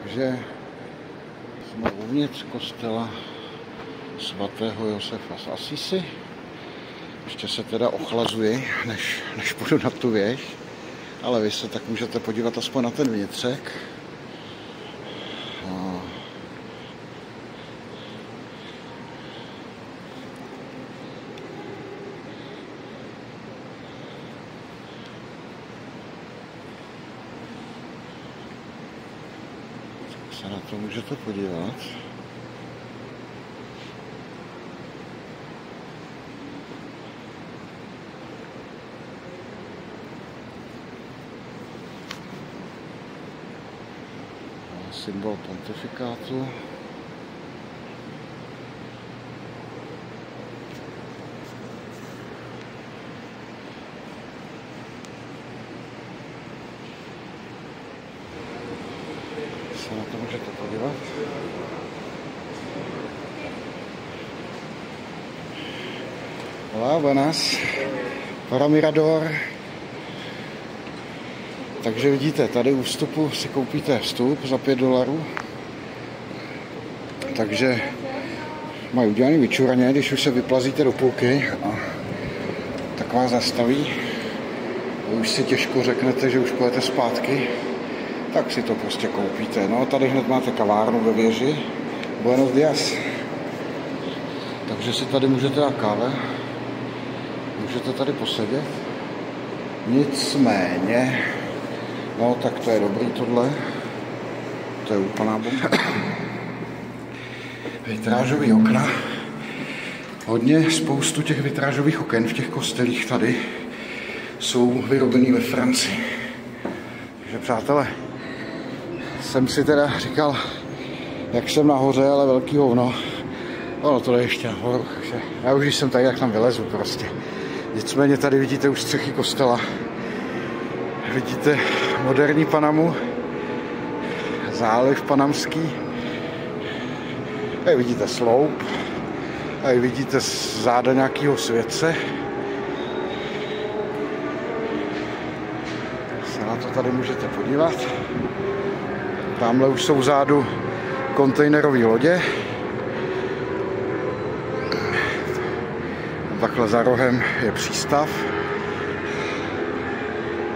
Takže jsme uvnitř kostela svatého Josefa z Asisi. Ještě se teda ochlazuji, než půjdu na tu věž, ale vy se tak můžete podívat aspoň na ten vnitřek. Se na to můžete podívat. Symbol pontifikátu. Se na to můžete podívat. Hola, buenas. Para Mirador. Takže vidíte, tady u vstupu si koupíte vstup za $5. Takže mají udělaný vyčuraně, když už se vyplazíte do půlky a tak vás zastaví. Už si těžko řeknete, že už půjdete zpátky, tak si to prostě koupíte. No tady hned máte kavárnu ve věži. Buenos días. Takže si tady můžete dát káve. Můžete tady posedět. Nicméně, no tak to je dobrý tohle. To je úplná bomba. Vitrážový okna. Spoustu těch vitrážových oken v těch kostelích tady jsou vyrobený ve Francii. Takže přátelé, jsem si teda říkal, jak jsem nahoře, ale velký hovno. Ono to jde ještě nahoru, takže já už když jsem tady, tak tam vylezu prostě. Nicméně tady vidíte už střechy kostela. Vidíte moderní Panamu, záliv panamský. Tady vidíte sloup. Tady vidíte záda nějakého světce. Se na to tady můžete podívat. Tamhle už jsou vzadu kontejnerové lodě. Takhle za rohem je přístav.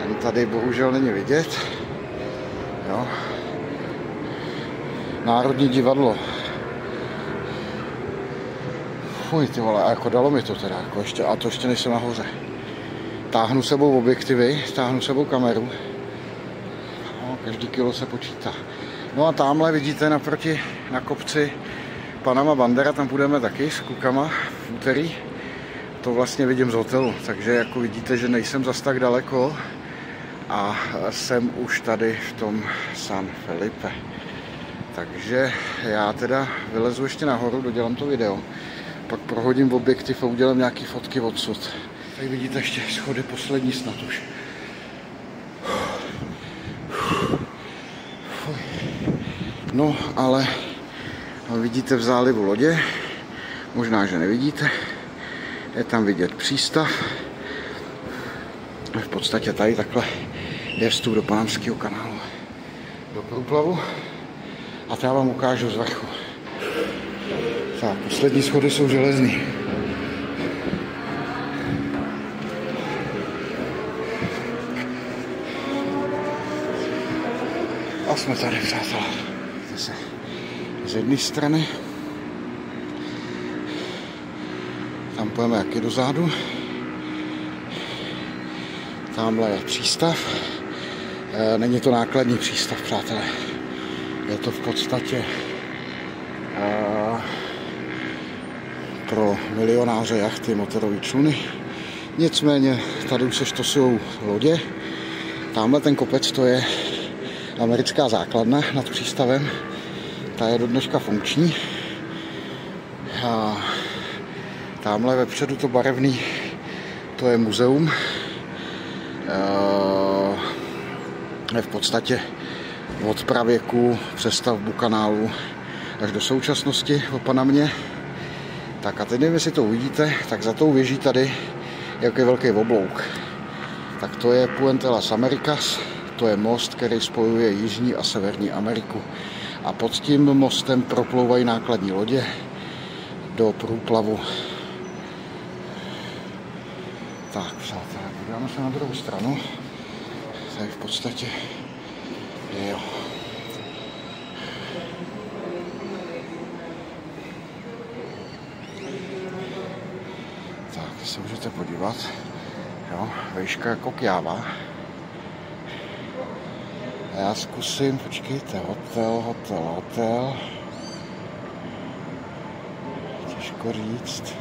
Ten tady bohužel není vidět. Jo. Národní divadlo. Fuj, ty vole, a jako dalo mi to teda, jako ještě, a to ještě nejsem nahoře. Táhnu sebou objektivy, táhnu sebou kameru. No, každý kilo se počítá. No a tamhle vidíte naproti na kopci Panama Bandera, tam půjdeme taky s klukama v úterý. To vlastně vidím z hotelu, takže jako vidíte, že nejsem zas tak daleko a jsem už tady v tom San Felipe. Takže já teda vylezu ještě nahoru, dodělám to video, pak prohodím objektiv a udělám nějaký fotky odsud. Tady vidíte ještě schody, poslední snad už. No, ale vidíte v zálivu lodě, možná, že nevidíte. Je tam vidět přístav. V podstatě tady takhle je vstup do Panamského kanálu. Do průplavu. A to já vám ukážu z vrchu. Tak, poslední schody jsou železný. A jsme tady, přátelé. Zase z jedné strany. Tam půjdeme jaký dozadu. Tamhle je přístav. Není to nákladní přístav, přátelé. Je to v podstatě pro milionáře jachty, motorové čluny. Nicméně tady už se štosují lodě. Tamhle ten kopec, to je americká základna nad přístavem. Ta je do dneška funkční. Tamhle vepředu to barevný, to je muzeum. Je v podstatě od pravěku přes stavbu kanálu až do současnosti o Panamě. Tak a teď nevím, jestli to uvidíte, tak za tou věží tady je velký oblouk. Tak to je Puente las Americas, to je most, který spojuje Jižní a Severní Ameriku. A pod tím mostem proplouvají nákladní lodě do průplavu. Tak, přátelé, podíváme se na druhou stranu. Tady v podstatě jo. Tak, se můžete podívat. Jo, výška jako kjáva. A já zkusím, počkejte, hotel. Těžko říct.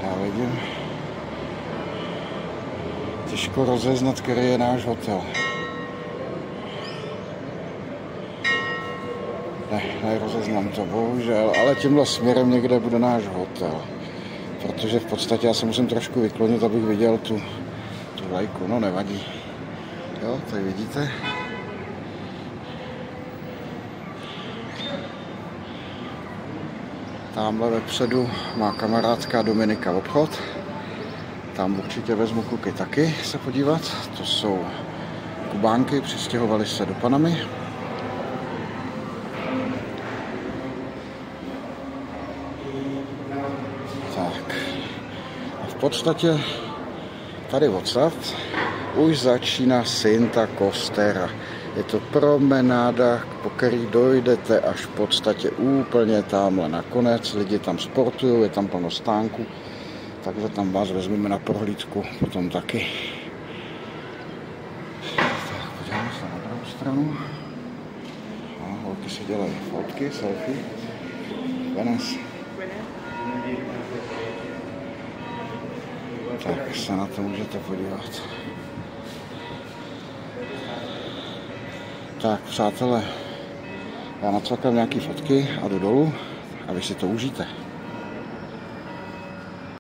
Já vidím. Těžko rozeznat, který je náš hotel. Ne, nerozeznám to, bohužel, ale tímhle směrem někde bude náš hotel. Protože v podstatě já se musím trošku vyklonit, abych viděl tu vlajku, no nevadí. Jo, tady vidíte. Tamhle vepředu má kamarádka Dominika obchod. Tam určitě vezmu kluky taky se podívat. To jsou Kubánky, přistěhovali se do Panamy. Tak. A v podstatě tady odsud už začíná Santa Costera. Je to promenáda, po který dojdete až v podstatě úplně tamhle nakonec. Lidi tam sportují, je tam plno stánků. Takže tam vás vezmeme na prohlídku potom taky. Tak, podíváme se na druhou stranu. A holky si dělají fotky, selfie. Buenas. Tak se na to můžete podívat. Tak, přátelé, já nacvakám nějaký fotky a jdu dolů a vy si to užijte.